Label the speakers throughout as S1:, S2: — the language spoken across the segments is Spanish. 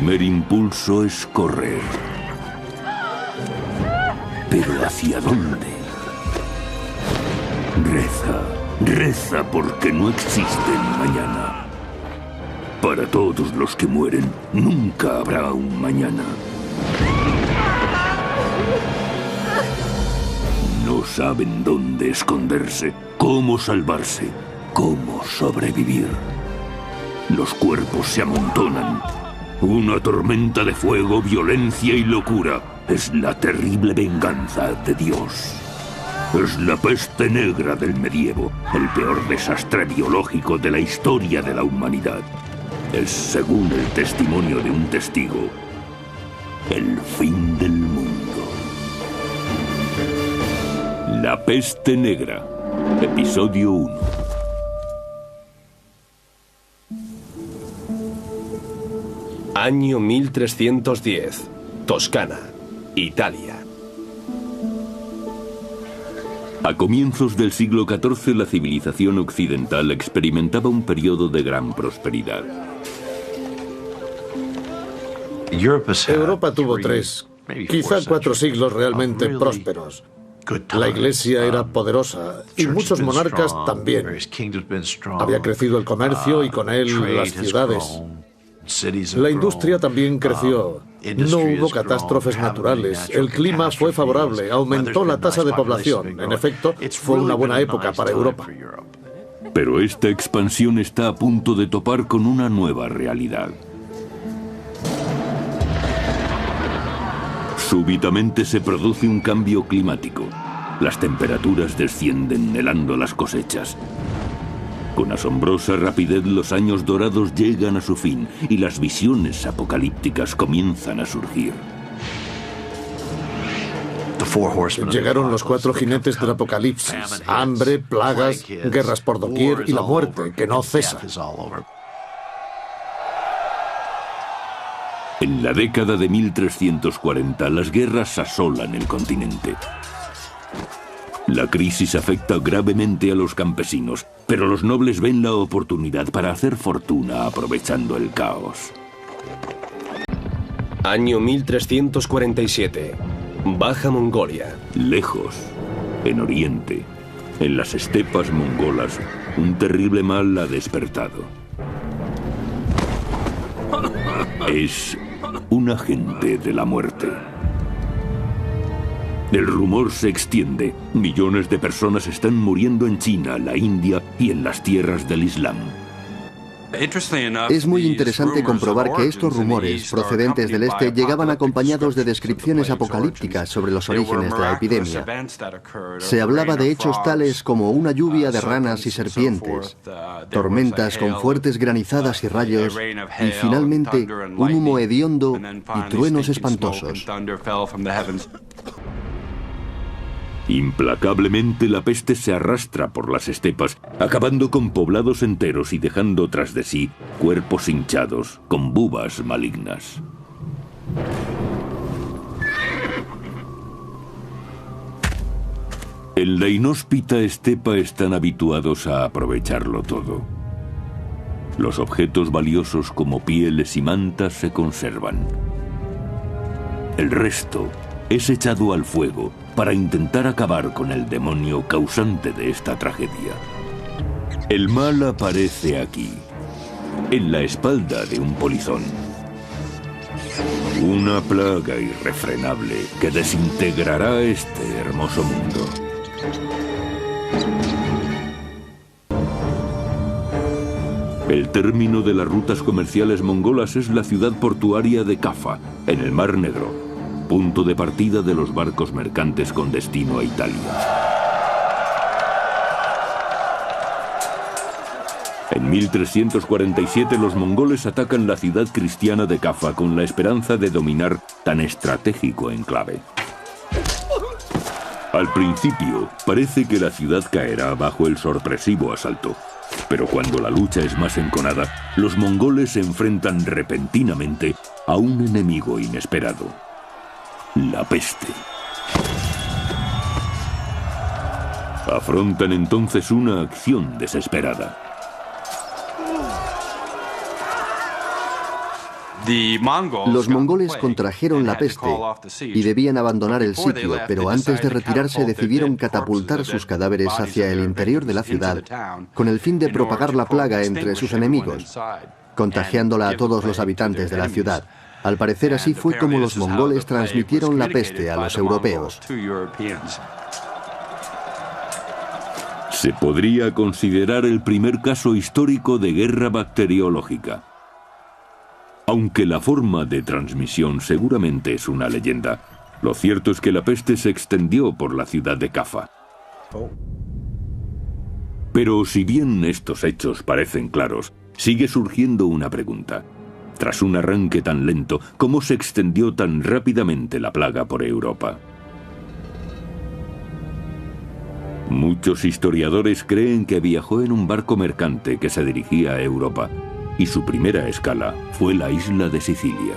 S1: primer impulso es correr. ¿Pero hacia dónde? Reza porque no existe el mañana. Para todos los que mueren, nunca habrá un mañana. No saben dónde esconderse, cómo salvarse, cómo sobrevivir. Los cuerpos se amontonan. Una tormenta de fuego, violencia y locura. Es la terrible venganza de Dios. Es la peste negra del medievo, el peor desastre biológico de la historia de la humanidad. Es, según el testimonio de un testigo, el fin del mundo. La peste negra, episodio 1.
S2: Año 1310, Toscana, Italia.
S1: A comienzos del siglo XIV, la civilización occidental experimentaba un periodo de gran prosperidad.
S3: Europa tuvo 3, quizá 4 siglos realmente prósperos. La Iglesia era poderosa y muchos monarcas también. Había crecido el comercio y con él las ciudades. La industria también creció. No hubo catástrofes naturales. El clima fue favorable. Aumentó la tasa de población. En efecto, fue una buena época para Europa.
S1: Pero esta expansión está a punto de topar con una nueva realidad. Súbitamente se produce un cambio climático. Las temperaturas descienden, helando las cosechas. Con asombrosa rapidez, los años dorados llegan a su fin y las visiones apocalípticas comienzan a surgir.
S3: Llegaron los 4 jinetes del apocalipsis: hambre, plagas, guerras por doquier y la muerte, que no cesa.
S1: En la década de 1340, las guerras asolan el continente. La crisis afecta gravemente a los campesinos, pero los nobles ven la oportunidad para hacer fortuna aprovechando el caos.
S2: Año 1347, Baja Mongolia.
S1: Lejos, en Oriente, en las estepas mongolas, un terrible mal ha despertado. Es un agente de la muerte. El rumor se extiende. Millones de personas están muriendo en China, la India y en las tierras del Islam.
S4: Es muy interesante comprobar que estos rumores procedentes del este llegaban acompañados de descripciones apocalípticas sobre los orígenes de la epidemia. Se hablaba de hechos tales como una lluvia de ranas y serpientes, tormentas con fuertes granizadas y rayos, y finalmente un humo hediondo y truenos espantosos.
S1: Implacablemente la peste se arrastra por las estepas, acabando con poblados enteros y dejando tras de sí cuerpos hinchados con bubas malignas. En la inhóspita estepa están habituados a aprovecharlo todo. Los objetos valiosos como pieles y mantas se conservan. El resto es echado al fuego para intentar acabar con el demonio causante de esta tragedia. El mal aparece aquí, en la espalda de un polizón. Una plaga irrefrenable que desintegrará este hermoso mundo. El término de las rutas comerciales mongolas es la ciudad portuaria de Kaffa, en el Mar Negro, punto de partida de los barcos mercantes con destino a Italia. En 1347 los mongoles atacan la ciudad cristiana de Kaffa con la esperanza de dominar tan estratégico enclave. Al principio, parece que la ciudad caerá bajo el sorpresivo asalto. Pero cuando la lucha es más enconada, los mongoles se enfrentan repentinamente a un enemigo inesperado: la peste. Afrontan entonces una acción desesperada.
S4: Los mongoles contrajeron la peste y debían abandonar el sitio, pero antes de retirarse decidieron catapultar sus cadáveres hacia el interior de la ciudad con el fin de propagar la plaga entre sus enemigos, contagiándola a todos los habitantes de la ciudad. Al parecer así fue como los mongoles transmitieron la peste a los europeos.
S1: Se podría considerar el primer caso histórico de guerra bacteriológica. Aunque la forma de transmisión seguramente es una leyenda, lo cierto es que la peste se extendió por la ciudad de Kaffa. Pero si bien estos hechos parecen claros, sigue surgiendo una pregunta. Tras un arranque tan lento, ¿cómo se extendió tan rápidamente la plaga por Europa? Muchos historiadores creen que viajó en un barco mercante que se dirigía a Europa, y su primera escala fue la isla de Sicilia.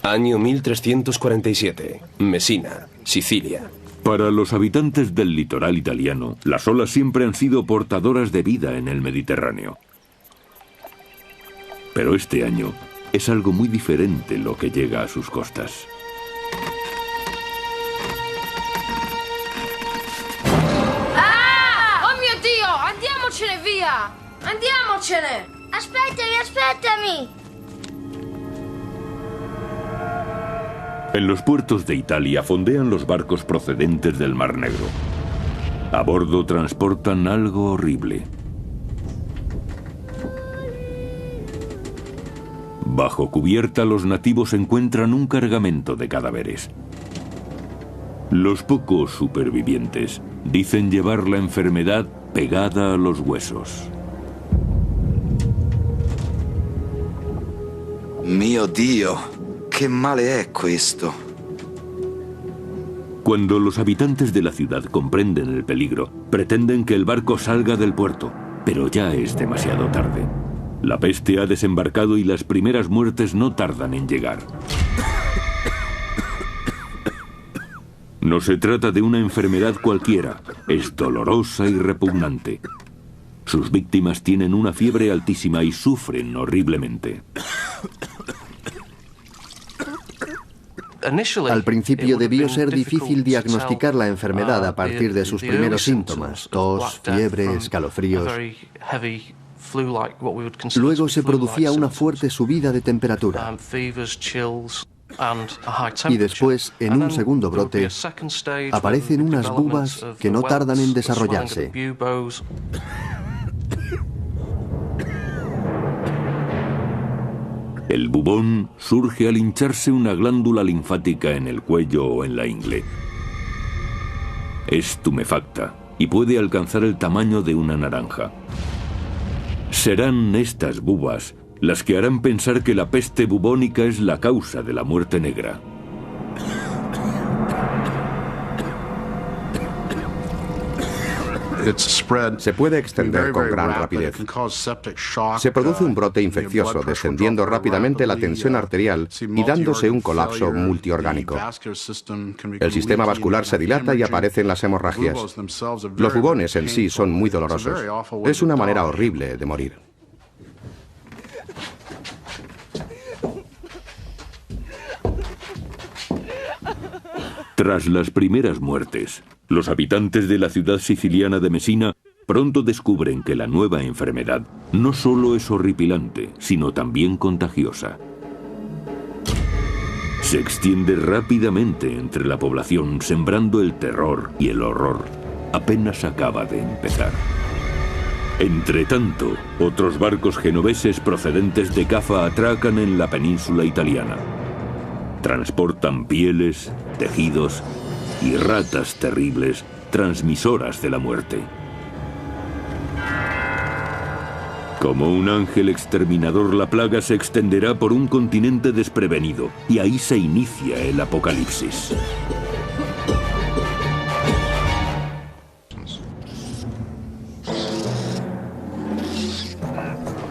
S2: Año 1347. Mesina, Sicilia.
S1: Para los habitantes del litoral italiano, las olas siempre han sido portadoras de vida en el Mediterráneo. Pero este año es algo muy diferente lo que llega a sus costas.
S5: Andiamocene via! Andiamocene! Aspettami!
S1: En los puertos de Italia fondean los barcos procedentes del Mar Negro. A bordo transportan algo horrible. Bajo cubierta, los nativos encuentran un cargamento de cadáveres. Los pocos supervivientes dicen llevar la enfermedad pegada a los huesos.
S6: Mio Dio, che male è questo?
S1: Cuando los habitantes de la ciudad comprenden el peligro, pretenden que el barco salga del puerto, pero ya es demasiado tarde. La peste ha desembarcado y las primeras muertes no tardan en llegar. No se trata de una enfermedad cualquiera, es dolorosa y repugnante. Sus víctimas tienen una fiebre altísima y sufren horriblemente.
S4: Al principio debió ser difícil diagnosticar la enfermedad a partir de sus primeros síntomas, tos, fiebre, escalofríos. Luego se producía una fuerte subida de temperatura. Y después, en un segundo brote, aparecen unas bubas que no tardan en desarrollarse.
S1: El bubón surge al hincharse una glándula linfática en el cuello o en la ingle. Es tumefacta y puede alcanzar el tamaño de una naranja. Serán estas bubas las que harán pensar que la peste bubónica es la causa de la muerte negra.
S7: Se puede extender con gran rapidez. Se produce un brote infeccioso, descendiendo rápidamente la tensión arterial y dándose un colapso multiorgánico. El sistema vascular se dilata y aparecen las hemorragias. Los bubones en sí son muy dolorosos. Es una manera horrible de morir.
S1: Tras las primeras muertes, los habitantes de la ciudad siciliana de Mesina pronto descubren que la nueva enfermedad no solo es horripilante, sino también contagiosa. Se extiende rápidamente entre la población, sembrando el terror y el horror. Apenas acaba de empezar. Entretanto, otros barcos genoveses procedentes de Kaffa atracan en la península italiana. Transportan pieles, tejidos y ratas terribles, transmisoras de la muerte. Como un ángel exterminador, la plaga se extenderá por un continente desprevenido, y ahí se inicia el apocalipsis.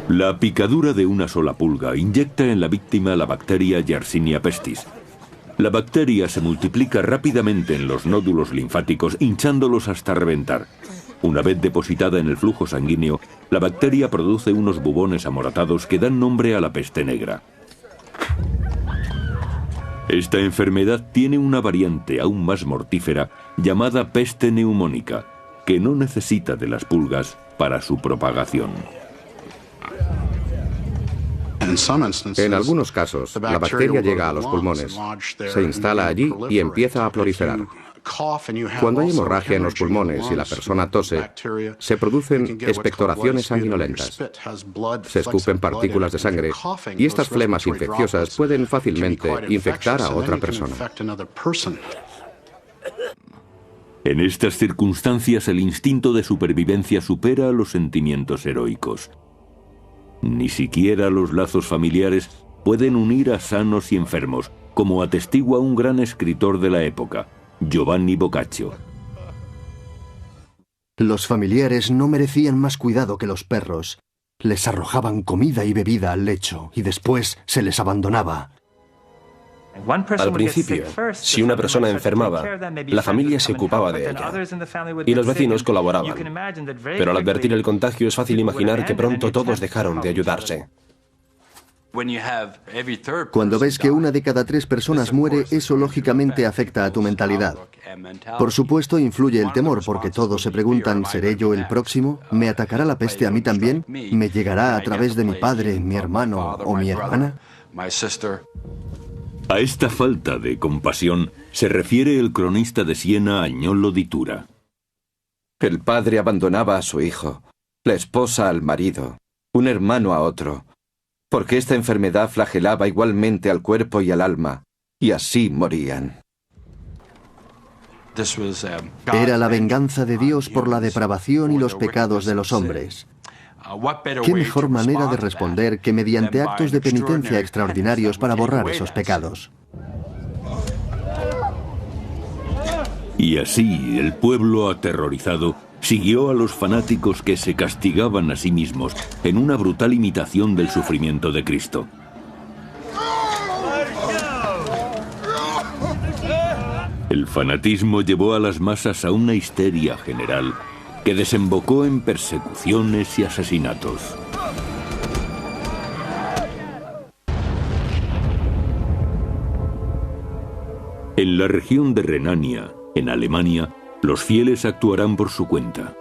S1: La picadura de una sola pulga inyecta en la víctima la bacteria Yersinia pestis. La bacteria se multiplica rápidamente en los nódulos linfáticos, hinchándolos hasta reventar. Una vez depositada en el flujo sanguíneo, la bacteria produce unos bubones amoratados que dan nombre a la peste negra. Esta enfermedad tiene una variante aún más mortífera llamada peste neumónica, que no necesita de las pulgas para su propagación.
S7: En algunos casos, la bacteria llega a los pulmones, se instala allí y empieza a proliferar. Cuando hay hemorragia en los pulmones y la persona tose, se producen expectoraciones sanguinolentas. Se escupen partículas de sangre y estas flemas infecciosas pueden fácilmente infectar a otra persona.
S1: En estas circunstancias, el instinto de supervivencia supera a los sentimientos heroicos. Ni siquiera los lazos familiares pueden unir a sanos y enfermos, como atestigua un gran escritor de la época, Giovanni Boccaccio.
S4: Los familiares no merecían más cuidado que los perros. Les arrojaban comida y bebida al lecho y después se les abandonaba.
S2: Al principio, si una persona enfermaba, la familia se ocupaba de ella y los vecinos colaboraban. Pero al advertir el contagio es fácil imaginar que pronto todos dejaron de ayudarse.
S4: Cuando ves que 1 de cada 3 personas muere, eso lógicamente afecta a tu mentalidad. Por supuesto, influye el temor, porque todos se preguntan, ¿seré yo el próximo? ¿Me atacará la peste a mí también? ¿Me llegará a través de mi padre, mi hermano o mi hermana?
S1: A esta falta de compasión se refiere el cronista de Siena Agnolo di Tura.
S8: El padre abandonaba a su hijo, la esposa al marido, un hermano a otro, porque esta enfermedad flagelaba igualmente al cuerpo y al alma, y así morían.
S4: Era la venganza de Dios por la depravación y los pecados de los hombres. ¿Qué mejor manera de responder que mediante actos de penitencia extraordinarios para borrar esos pecados?
S1: Y así el pueblo aterrorizado siguió a los fanáticos que se castigaban a sí mismos en una brutal imitación del sufrimiento de Cristo. El fanatismo llevó a las masas a una histeria general que desembocó en persecuciones y asesinatos. En la región de Renania, en Alemania, los fieles actuarán por su cuenta.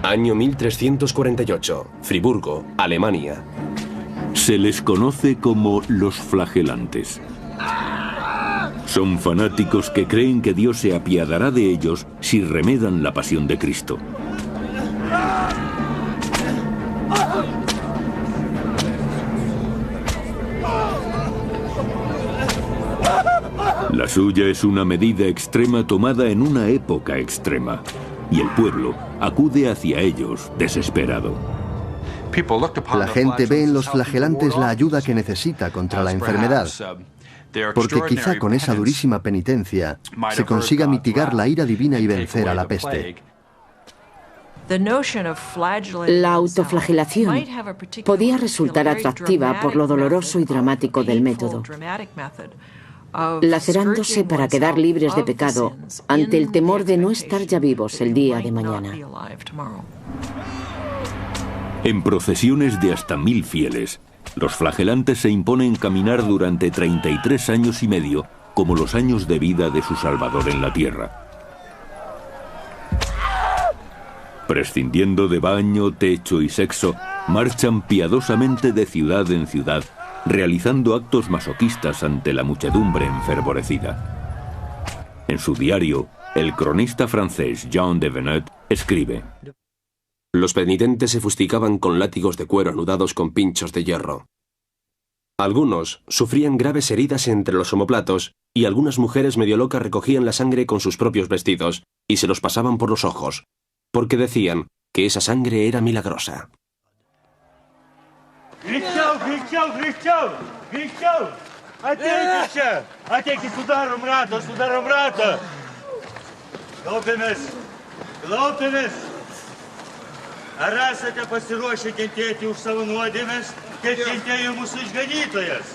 S2: Año 1348, Friburgo, Alemania.
S1: Se les conoce como los flagelantes. Son fanáticos que creen que Dios se apiadará de ellos si remedan la pasión de Cristo. La suya es una medida extrema tomada en una época extrema, y el pueblo acude hacia ellos desesperado.
S4: La gente ve en los flagelantes la ayuda que necesita contra la enfermedad, porque quizá con esa durísima penitencia se consiga mitigar la ira divina y vencer a la peste.
S9: La autoflagelación podía resultar atractiva por lo doloroso y dramático del método, lacerándose para quedar libres de pecado ante el temor de no estar ya vivos el día de mañana.
S1: En procesiones de hasta 1000 fieles, los flagelantes se imponen caminar durante 33 años y medio, como los años de vida de su Salvador en la tierra. Prescindiendo de baño, techo y sexo, marchan piadosamente de ciudad en ciudad, realizando actos masoquistas ante la muchedumbre enfervorecida. En su diario, el cronista francés Jean de Venette escribe:
S2: Los penitentes se fustigaban con látigos de cuero anudados con pinchos de hierro. Algunos sufrían graves heridas entre los omoplatos y algunas mujeres medio locas recogían la sangre con sus propios vestidos y se los pasaban por los ojos, porque decían que esa sangre era milagrosa.
S10: Ar esate pasiruošę kentėti už savo nuodėmes, kaip kentėjo mūsų išganytojas?